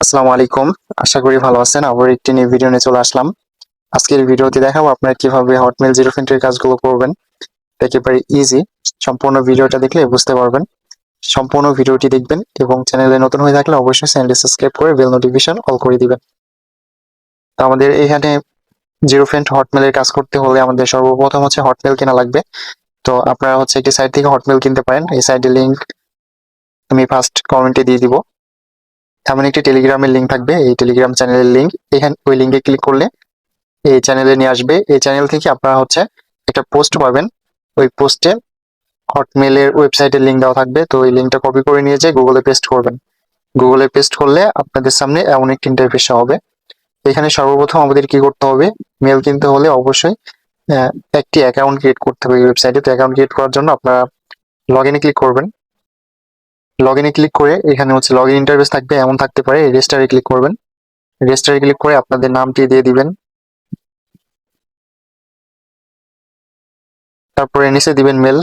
আসসালামু আলাইকুম। আশা করি ভালো আছেন। আবার একটি নিউ ভিডিও নিয়ে চলে আসলাম। আজকের ভিডিওতে দেখাবো আপনারা কিভাবে হটমেইল জিরো ফিন্টের কাজগুলো করবেন। একেবারে ইজি। সম্পূর্ণ ভিডিওটা দেখলে বুঝতে পারবেন। সম্পূর্ণ ভিডিওটি দেখবেন এবং চ্যানেলে নতুন হয়ে থাকলে অবশ্যই চ্যানেলটি সাবস্ক্রাইব করে বেল নোটিফিকেশন অল করে দিবেন। তো আমাদের এখানে জিরো ফিন্ট হটমেইলের কাজ করতে হলে আমাদের সর্বপ্রথম হচ্ছে হটমেইল কেনা লাগবে। তো আপনারা হচ্ছে একটি সাইট থেকে হটমেইল কিনতে পারেন। এই সাইটের লিংক আমি ফার্স্ট কমেন্টে দিয়ে দিব। এমন একটি টেলিগ্রামের লিংক থাকবে, এই টেলিগ্রাম চ্যানেলের লিংক। এখানে ওই লিংকে ক্লিক করলে এই চ্যানেলে নিয়ে আসবে। এই চ্যানেল থেকে আপনারা হচ্ছে একটা পোস্ট পাবেন। ওই পোস্টে হটমেইলের ওয়েবসাইটের লিংক দেওয়া থাকবে। তো ওই লিংকটা কপি করে নিয়ে যেয়ে গুগলে পেস্ট করবেন। গুগলে পেস্ট করলে আপনাদের সামনে এমন একটি ইন্টারফেস হবে। এখানে সর্বপ্রথম আমাদের কি করতে হবে, মেল কিনতে হলে অবশ্যই একটি অ্যাকাউন্ট ক্রিয়েট করতে হবে এই ওয়েবসাইটে। তো অ্যাকাউন্ট ক্রিয়েট করার জন্য আপনারা লগ ইনে ক্লিক করবেন। লগ ইনে ক্লিক করে এখানে হচ্ছে লগ ইন ইন্টারফেস থাকবে, এমন থাকতে পারে। রেজিস্টারে ক্লিক করবেন। রেজিস্টারে ক্লিক করে আপনাদের নামটি দিয়ে দিবেন। তারপরে নিচে দিবেন মেল।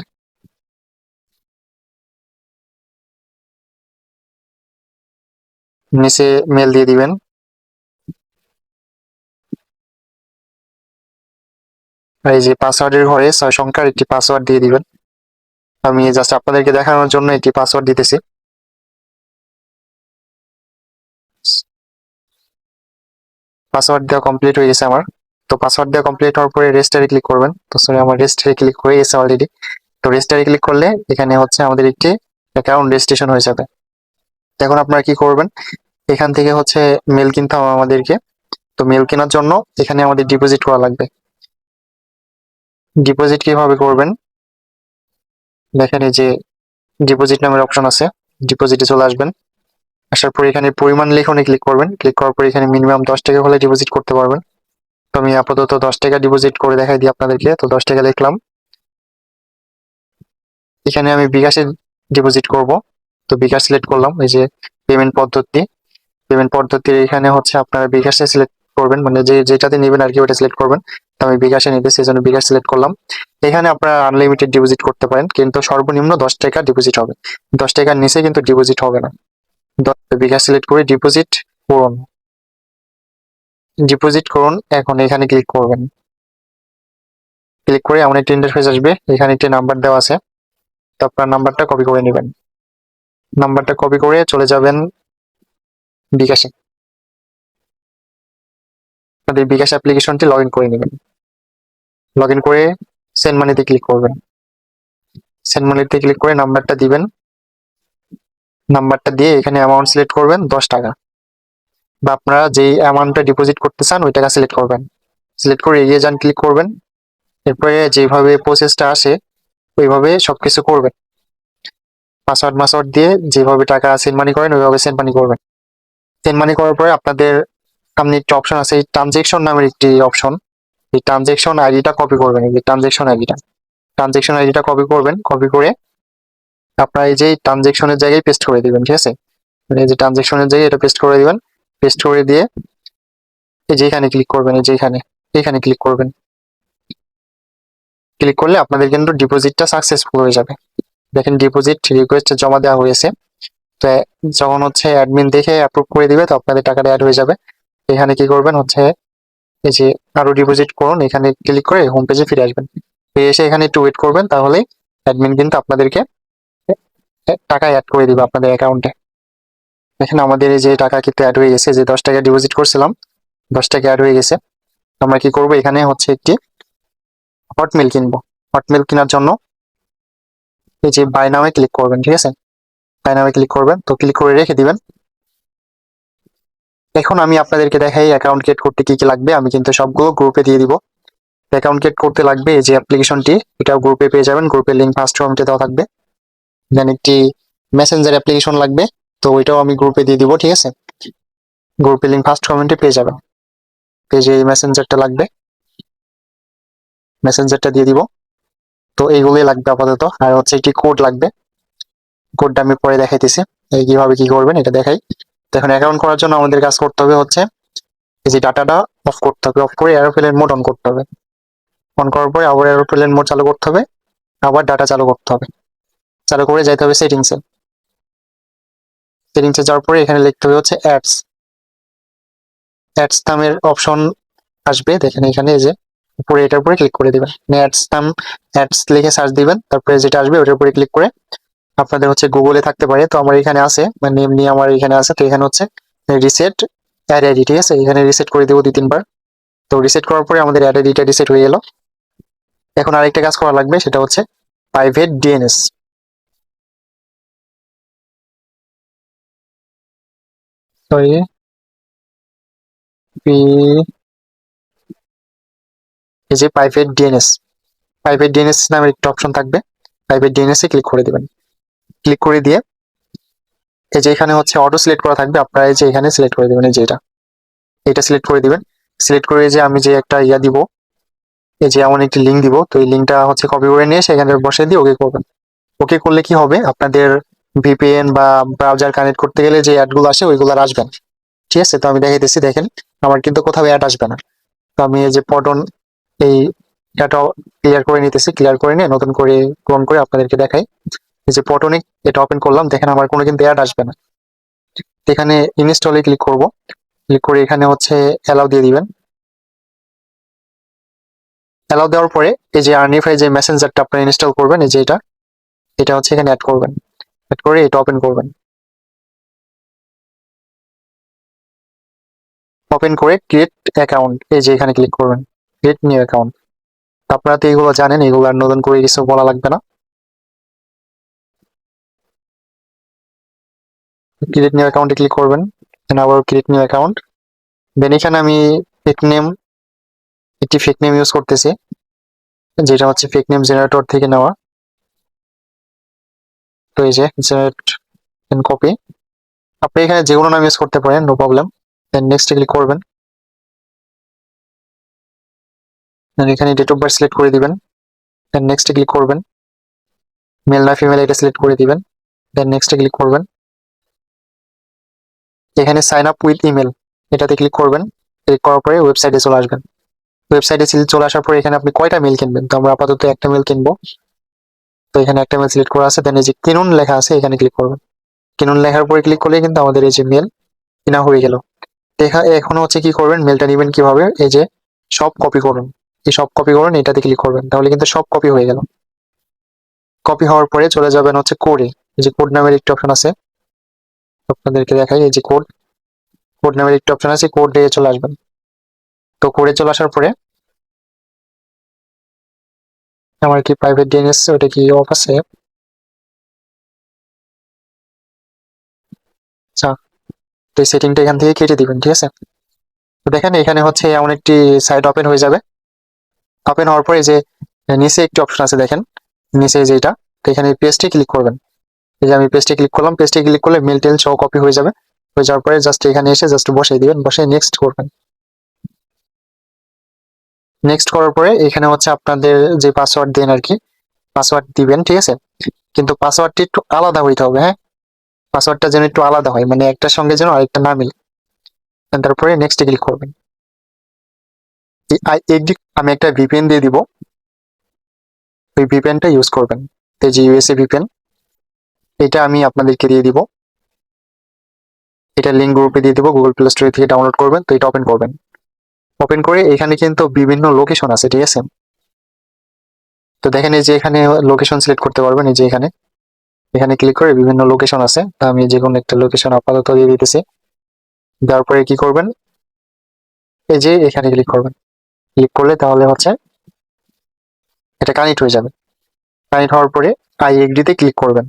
নিচে মেল দিয়ে দিবেন। আর এই যে পাসওয়ার্ডের ঘরে ৬ সংখ্যার একটি পাসওয়ার্ড দিয়ে দিবেন। আমি জাস্ট আপনাদেরকে দেখানোর জন্য একটি পাসওয়ার্ড দিতেছি। পাসওয়ার্ড দেওয়া কমপ্লিট হয়ে গেছে আমার। তো পাসওয়ার্ড দেওয়া কমপ্লিট হওয়ার পরে রেজিস্টারে ক্লিক করবেন। তো সরি, আমার রেজিস্টারে ক্লিক হয়ে গেছে অলরেডি। তো রেজিস্টারে ক্লিক করলে এখানে হচ্ছে আমাদের একটি অ্যাকাউন্ট রেজিস্ট্রেশন হয়ে যাবে। এখন আপনারা কি করবেন, এখান থেকে হচ্ছে মেল কিনতে হবে আমাদেরকে। তো মেল কেনার জন্য এখানে আমাদের ডিপোজিট করা লাগবে। ডিপোজিট কিভাবে করবেন দেখেন, এই যে ডিপোজিট নামের অপশন আছে, ডিপোজিটে চলে আসবেন। আসার পর এখানে পরিমাণ লিখনে ক্লিক করবেন। ক্লিক করার পর এখানে মিনিমাম 10 টাকা হলে ডিপোজিট করতে পারবেন। তো আমি আপাতত 10 টাকা ডিপোজিট করে দেখাই দিই আপনাদেরকে। তো 10 টাকা লিখলাম। এখানে আমি বিকাশে ডিপোজিট করব। তো বিকাশ সিলেক্ট করলাম। এই যে পেমেন্ট পদ্ধতি, পেমেন্ট পদ্ধতির এখানে হচ্ছে আপনারা বিকাশে সিলেক্ট করবেন, মানে যেটাতে নেবেন আর কি ওটা সিলেক্ট করবেন। তো আমি বিকাশে নিতে, সেই জন্য বিকাশ সিলেক্ট করলাম। এখানে আপনারা আনলিমিটেড ডিপোজিট করতে পারেন, কিন্তু সর্বনিম্ন 10 টাকা ডিপোজিট হবে। 10 টাকার নিচে কিন্তু ডিপোজিট হবে না। বিকাশ সিলেক্ট করে ডিপোজিট করুন। ডিপোজিট করুন, এখন এখানে ক্লিক করবেন। ক্লিক করে এমন একটি ইন্টারফেস আসবে। এখানে একটি নাম্বার দেওয়া আছে। তো আপনার নাম্বারটা কপি করে নেবেন। নাম্বারটা কপি করে চলে যাবেন বিকাশে। আপনাদের বিকাশ অ্যাপ্লিকেশনটি লগ ইন করে নেবেন। লগ ইন করে সেন্ড মানিতে ক্লিক করবেন। সেন্ড মানিতে ক্লিক করে নাম্বারটা দিবেন। নাম্বারটা দিয়ে এখানে অ্যামাউন্ট সিলেক্ট করবেন 10 টাকা, বা আপনারা যেই অ্যামাউন্টটা ডিপোজিট করতে চান ওই টাকা সিলেক্ট করবেন। সিলেক্ট করে এগিয়ে যান ক্লিক করবেন। এরপরে যেভাবে প্রসেসটা আসে ওইভাবে সবকিছু করবেন। পাসওয়ার্ড মাসওয়ার্ড দিয়ে যেভাবে টাকা সেন্ড মানি করেন ওইভাবে সেন্ড মানি করবেন। সেন্ড মানি করার পরে আপনাদের সামনে একটি অপশন আছে, এই ট্রানজেকশন নামের একটি অপশন। এই ট্রানজেকশন আইডিটা কপি করবেন। এই যে ট্রানজেকশন আইডিটা কপি করবেন। কপি করে আপনারা এই যে ট্রানজেকশনের জায়গায় পেস্ট করে দিবেন। ঠিক আছে, মানে এই যে ট্রানজেকশনের জায়গায় এটা পেস্ট করে দিবেন। পেস্ট করে দিয়ে এই যে এখানে ক্লিক করবেন। এই যে এখানে ক্লিক করবেন। ক্লিক করলে আপনাদের কিন্তু ডিপোজিটটা সাকসেসফুল হয়ে যাবে। দেখেন ডিপোজিট রিকোয়েস্ট জমা দেওয়া হয়েছে। তো যখন হচ্ছে অ্যাডমিন দেখে অ্যাপ্রুভ করে দিবে তো আপনাদের টাকাটা অ্যাড হয়ে যাবে। এখানে কি করবেন হচ্ছে এই যে আরো ডিপোজিট করুন, এখানে ক্লিক করে হোম পেজে ফিরে আসবেন। ফিরে এসে এখানে একটু ওয়েট করবেন, তাহলে অ্যাডমিন কিন্তু আপনাদেরকে টাকা অ্যাড করে দিবে আপনাদের অ্যাকাউন্টে। এখানে আমাদের এই যে টাকা কিন্তু অ্যাড হয়ে গেছে। যে 10 টাকা ডিপোজিট করছিলাম 10 টাকা অ্যাড হয়ে গেছে। আমরা কি করব, এখানে হচ্ছে একটি হটমেইল কিনবো। হটমেইল কেনার জন্য এই যে বাই নামে ক্লিক করবেন। ঠিক আছে, বাই নামে ক্লিক করবেন। তো ক্লিক করে রেখে দিবেন। এখন আমি আপনাদেরকে দেখাই অ্যাকাউন্ট ক্রিয়েট করতে কি কি লাগবে। আমি কিন্তু সবগুলো গ্রুপে দিয়ে দিব। অ্যাকাউন্ট ক্রিয়েট করতে লাগবে এই যে অ্যাপ্লিকেশনটি, এটাও গ্রুপে পেয়ে যাবেন। গ্রুপের লিঙ্ক ফার্স্ট কমেন্টে দেওয়া থাকবে। দেন একটি মেসেঞ্জার অ্যাপ্লিকেশন লাগবে, তো ওইটাও আমি গ্রুপে দিয়ে দিব। ঠিক আছে, গ্রুপের লিঙ্ক ফার্স্ট কমেন্টে পেয়ে যাবেন। পেজে এই মেসেঞ্জারটা লাগবে, মেসেঞ্জারটা দিয়ে দিব। তো এইগুলোই লাগবে আপাতত। আর হচ্ছে একটি কোড লাগবে, কোডটা আমি পরে দেখাইতেছি। এই কিভাবে কি করবেন এটা দেখাই। তো এখন অ্যাকাউন্ট করার জন্য আমাদের কাজ করতে হবে হচ্ছে এই যে ডাটাটা অফ করতে হবে। অফ করে এরোপ্লেন মোড অন করতে হবে। অন করার পরে আবার এরোপ্লেন মোড চালু করতে হবে, আবার ডাটা চালু করতে হবে। চালু করে যাইতে হবে সেটিংসে। সেটিংসে যাওয়ার পরে এখানে লিখতে হবে হচ্ছে অ্যাডস। অ্যাডস নামের অপশন আসবে, দেখেন এখানে এই যে উপরে, এটার উপরে ক্লিক করে দিবেন। অ্যাডস নাম, অ্যাডস লিখে সার্চ দিবেন, তারপরে যেটা আসবে ওটার উপরে ক্লিক করে, আপনাদের হচ্ছে গুগলে থাকতে পারে, তো আমার এখানে আছে, মানে এমনি আমার এখানে আছে, তো এখানে হচ্ছে রিসেট অ্যাড আইডি, ঠিক আছে, এখানে রিসেট করে দেবো 2-3 বার। তো রিসেট করার পরে আমাদের অ্যাড আইডিটা রিসেট হয়ে গেল। এখন আরেকটা কাজ করা লাগবে, সেটা হচ্ছে প্রাইভেট ডিএনএস। সরি, এই যে প্রাইভেট ডিএনএস নামের একটা অপশন থাকবে, প্রাইভেট ডিএনএস এ ক্লিক করে দিবেন। ক্লিক করে দিয়ে এই যে এখানে হচ্ছে অটো সিলেক্ট করা থাকবে, আপনারা এই যে এখানে সিলেক্ট করে দিবেন, এই যে এটা সিলেক্ট করে দিবেন। সিলেক্ট করে যে আমি যে একটা ইয়া দিব, এই যে এমন একটি লিঙ্ক দিব, তো এই লিঙ্কটা হচ্ছে কপি করে নিয়ে সেখানে বসিয়ে দিয়ে ওকে করবেন। ওকে করলে কি হবে, আপনাদের ভিপিএন বা ব্রাউজার কানেক্ট করতে গেলে যে অ্যাড গুলো আসে ওইগুলো আর আসবে না। ঠিক আছে, তো আমি দেখাইতেছি, দেখেন আমার কিন্তু কোথাও অ্যাড আসবে না। তো আমি এই যে পটন, এই এটা ক্লিয়ার করে নিতেছি, ক্লিয়ার করে নিয়ে নতুন করে ক্লোন করে আপনাদেরকে দেখাই। এই যে পটনিক এটা ওপেন করলাম, দেখেন আমার কোনো কিন্তু অ্যাড আসবে না। এখানে ইনস্টলে ক্লিক করব, ক্লিক করে এখানে হচ্ছে অ্যালাউ দিয়ে দিবেন। অ্যালাউ দেওয়ার পরে এই যে আর্নিফাই যে মেসেঞ্জারটা আপনারা ইনস্টল করবেন, এই যে এটা হচ্ছে এখানে অ্যাড করবেন, অ্যাড করে এটা ওপেন করবেন। ওপেন করে ক্রিয়েট অ্যাকাউন্ট, এই যে এখানে ক্লিক করবেন, ক্রিয়েট নিউ অ্যাকাউন্ট। আপনারা তো এগুলো জানেন, এগুলো আর নতুন করে কিছু বলা লাগবে না। ক্রিয়েট নিউ অ্যাকাউন্টে ক্লিক করবেন, আবার ক্রিয়েট নিউ অ্যাকাউন্ট। দেন এখানে আমি ফেক নেম, একটি ফেক নেম ইউজ করতেছি, যেটা হচ্ছে ফেক নেম জেনারেটর থেকে নেওয়া। তো এই যে জেনারেট এন্ড কপি, আপনি এখানে যে কোনো নাম ইউজ করতে পারেন, no problem. Then next click করবেন, দেন এখানে ডেট অফ বার্থ সিলেক্ট করে দিবেন, দেন নেক্সট ক্লিক করবেন। মেল না ফিমেল এটা সিলেক্ট করে দিবেন, দেন নেক্সট ক্লিক করবেন। এখানে সাইন আপ উইথ ইমেল এটাতে ক্লিক করবেন। ক্লিক করার পরে ওয়েবসাইটে চলে আসবেন। ওয়েবসাইটে চলে আসার পরে এখানে আপনি কয়টা মেল কিনবেন, তো আমরা আপাতত একটা মেল কিনবো। তো এখানে একটা মেল সিলেক্ট করা আছে, দেন এই যে কিনুন লেখা আছে এখানে ক্লিক করবেন। কিনুন লেখার পরে ক্লিক করলে কিন্তু আমাদের এই যে মেল কেনা হয়ে গেল। এখন হচ্ছে কি করবেন, মেলটা নিবেন কিভাবে, এই যে সব কপি করুন, এই সব কপি করুন, এটাতে ক্লিক করবেন, তাহলে কিন্তু সব কপি হয়ে গেল। কপি হওয়ার পরে চলে যাবেন হচ্ছে কোডে, এই যে কোড নামের একটা অপশন আছে, আপনাদেরকে দেখাই, এই যে কোড, কোড নামের একটা অপশন আছে, কোড দিয়ে চলে আসবেন। তো কোডে চলে আসার পরে আমার কি প্রাইভেট ডিএনএস ওটা কি অফ আছে, আচ্ছা, তো এই সেটিংটা এখান থেকে কেটে দিবেন, ঠিক আছে। তো দেখেন এখানে হচ্ছে এমন একটি সাইট ওপেন হয়ে যাবে। ওপেন হওয়ার পরে যে নিচে একটি অপশন আছে দেখেন, নিচে যেটা, তো এখানে পেস্টে ক্লিক করবেন। এই যে আমি পেস্টে ক্লিক করলাম, পেস্টে ক্লিক করলে মেল টেল সহ কপি হয়ে যাবে। হয়ে যাওয়ার পরে জাস্ট এখানে এসে জাস্ট বসিয়ে দিবেন, বসে নেক্সট করবেন। নেক্সট করার পরে এখানে হচ্ছে আপনাদের যে পাসওয়ার্ড দেন আর কি, পাসওয়ার্ড দিবেন, ঠিক আছে, কিন্তু পাসওয়ার্ডটি একটু আলাদা হইতে হবে, হ্যাঁ, পাসওয়ার্ডটা যেন একটু আলাদা হয়, মানে একটার সঙ্গে যেন আরেকটা না মিলে। তারপরে নেক্সট ক্লিক করবেন। আমি একটা ভিপিএন দিয়ে দিব, ওই ভিপিএনটা ইউজ করবেন। এই যে ইউএসএ ভিপিএন, এটা আমি আপনাদেরকে দিয়ে দিব, এটা লিঙ্ক গ্রুপে দিয়ে দিব, গুগল প্লে স্টোর থেকে ডাউনলোড করবেন। তো এটা ওপেন করবেন, ওপেন করে এখানে কিন্তু বিভিন্ন লোকেশন আছে, ঠিক আছে। তো দেখেন এই যে এখানে লোকেশন সিলেক্ট করতে পারবেন, এই যে এখানে, এখানে ক্লিক করে বিভিন্ন লোকেশন আছে, তা আমি যে কোনো একটা লোকেশন আপাতত দিয়ে দিতেছি। দেওয়ার পরে কি করবেন, এই যে এখানে ক্লিক করবেন। ক্লিক করলে তাহলে হচ্ছে এটা কানেক্ট হয়ে যাবে। কানেক্ট হওয়ার পরে আই এগ্রিতে ক্লিক করবেন।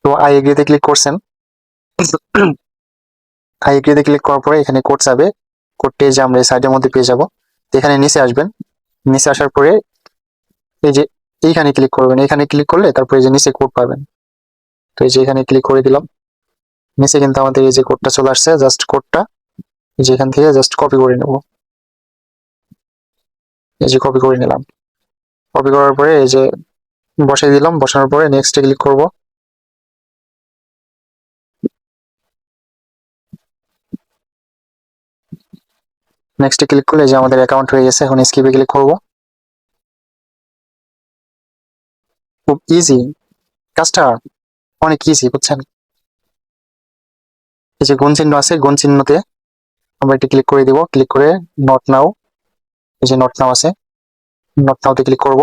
তো আই এগ্রিতে ক্লিক করছেন, আই এগ্রিতে ক্লিক করার পরে এখানে কোড যাবে, কোডটি যে আমরা এই সাইডের মধ্যে পেয়ে যাব। এখানে নিচে আসবেন, নিচে আসার পরে এই যে এইখানে ক্লিক করবেন, এখানে ক্লিক করলে তারপরে এই যে নিচে কোড পাবেন। তো এই যে এখানে ক্লিক করে দিলাম, নিচে কিন্তু আমাদের এই যে কোডটা চলে আসছে, জাস্ট কোডটা যেখান থেকে জাস্ট কপি করে নেব, এই যে কপি করে নিলাম। কপি করার পরে এই যে বসাই দিলাম, বসানোর পরে নেক্সট ক্লিক করব। নেক্সট ক্লিক করলে যে আমাদের অ্যাকাউন্ট হয়ে গেছে, এখন স্কিপে ক্লিক করব। খুব ইজি, কাজটা অনেক ইজি, বুঝছেন? এই যে গুণ চিহ্ন আছে, গুণ চিহ্নতে আমরা এটা ক্লিক করে দিব। ক্লিক করে নট নাও, এই যে নট নাও আছে, নট নাওতে ক্লিক করব।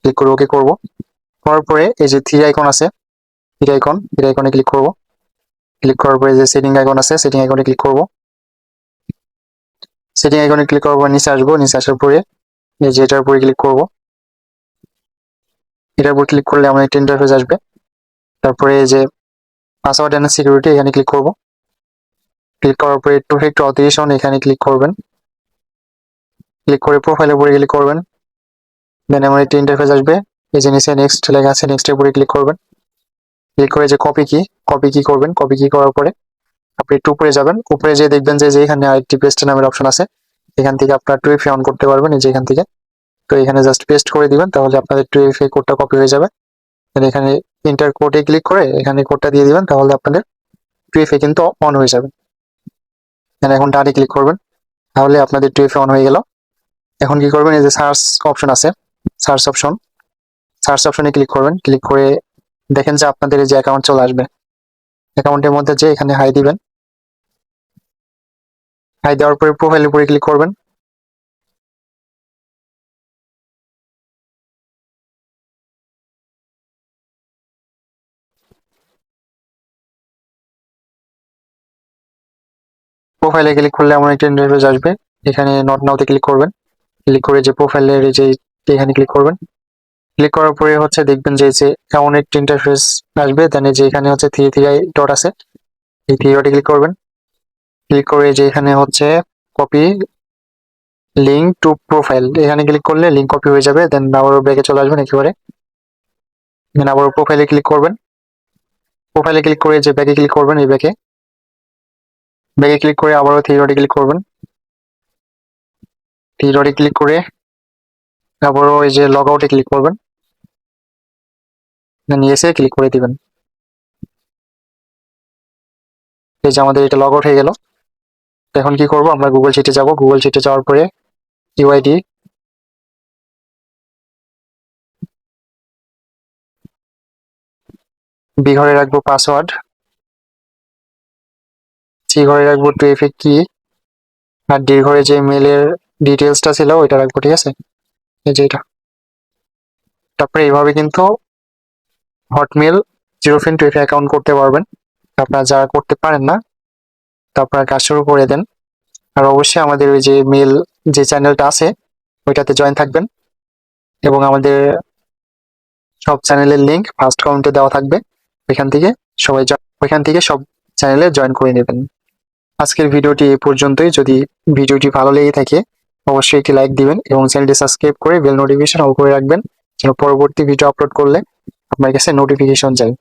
ক্লিক করে ওকে করব। করার পরে এই যে থ্রি আইকন আছে, থ্রি আইকনে ক্লিক করব। ক্লিক করার পরে যে সেটিং আইকন আছে, সেটিং আইকনে ক্লিক করব। সেটিং আইকনে ক্লিক করার পর নিচে আসবো। নিচে আসার পরে এই যে এটার উপরে ক্লিক করব। এটার উপর ক্লিক করলে আমার একটা ইন্টারফেস আসবে। তারপরে এই যে পাসওয়ার্ড এন্ড সিকিউরিটি, এখানে ক্লিক করব। ক্লিক করার পরে টু ফ্যাক্টর অথেন্টিকেশন, এখানে ক্লিক করবেন। ক্লিক করে প্রোফাইলের উপরে ক্লিক করবেন। দেন এমন একটা ইন্টারফেস আসবে। এই যে নিচে নেক্সট লেখা আছে, নেক্সটের উপরে ক্লিক করবেন। ক্লিক করে যে কপি কি করবেন। কপি কি করার পরে আপনি একটু উপরে যাবেন। উপরে যে দেখবেন যে এখানে আরেকটি পেস্ট নামের অপশন আছে, এখান থেকে আপনার টুইফে অন করতে পারবেন, এই যে এখান থেকে। তো এখানে জাস্ট পেস্ট করে দিবেন, তাহলে আপনাদের টুইফে কোডটা কপি হয়ে যাবে। এখানে ইন্টার কোডে ক্লিক করে এখানে কোডটা দিয়ে দিবেন, তাহলে আপনাদের টুইফে কিন্তু অন হয়ে যাবে। এখন ডানে ক্লিক করবেন, তাহলে আপনাদের টুইফে অন হয়ে গেল। এখন কি করবেন, এই যে সার্চ অপশন আছে, সার্চ অপশনে ক্লিক করবেন। ক্লিক করে দেখেন যে আপনাদের এই যে অ্যাকাউন্ট চলে আসবে। অ্যাকাউন্টের মধ্যে যে এখানে হাই দিবেন। হাই দেওয়ার পরে প্রোফাইলের উপরে ক্লিক করবেন। প্রোফাইলে ক্লিক করলে এমন একটা ইন্টারফেস আসবে। এখানে নট নাওতে ক্লিক করবেন। ক্লিক করে যে প্রোফাইলের এই যে এখানে ক্লিক করবেন। ক্লিক করার পরে হচ্ছে দেখবেন যে এমন একটা ইন্টারফেস আসবে। দেন যে এখানে হচ্ছে থ্রি থ্রি ডট আছে, এই থ্রি ডটে ক্লিক করবেন। ক্লিক করে যে এখানে হচ্ছে কপি লিঙ্ক টু প্রোফাইল, এখানে ক্লিক করলে লিঙ্ক কপি হয়ে যাবে। দেন আবারও ব্যাকে চলে আসবেন একেবারে। দেন আবারও প্রোফাইলে ক্লিক করবেন। প্রোফাইলে ক্লিক করে যে ব্যাকে ক্লিক করবেন, এই ব্যাকে ক্লিক করে আবারও থ্রি ডটে ক্লিক করবেন। থ্রি ডটে ক্লিক করে আবারও এই যে লগ আউটে ক্লিক করবেন। দেন ইয়েসে ক্লিক করে দিবেন। এই যে আমাদের এটা লগ আউট হয়ে গেল। এখন কি করব, আমরা গুগল শিটে যাব। গুগল শিটে যাওয়ার পরে ইউআইডি, বি ঘরে রাখবো পাসওয়ার্ড, সি ঘরে রাখবো টু এফে কি, আর ডি ঘরে যে মেলের ডিটেলসটা ছিল ওইটা রাখবো, ঠিক আছে? এই যে এটা। তারপরে এইভাবে কিন্তু হটমেল জিরোফিন টু এফে অ্যাকাউন্ট করতে পারবেন। আপনারা যারা করতে পারেন না, তারপর কাজ শুরু করে দেন। আর অবশ্যই আমাদের ওই যে মেল যে চ্যানেলটা আছে ওইটাতে জয়েন থাকবেন, এবং আমাদের সব চ্যানেলের লিঙ্ক ফার্স্ট কমেন্টে দেওয়া থাকবে। ওইখান থেকে সব চ্যানেলে জয়েন করে নেবেন। আজকের ভিডিওটি এই পর্যন্তই। যদি ভিডিওটি ভালো লেগে থাকে অবশ্যই একটি লাইক দিবেন এবং চ্যানেলটি সাবস্ক্রাইব করে বেল নোটিফিকেশন অল করে রাখবেন, যেন পরবর্তী ভিডিও আপলোড করলে আপনার কাছে নোটিফিকেশন যায়।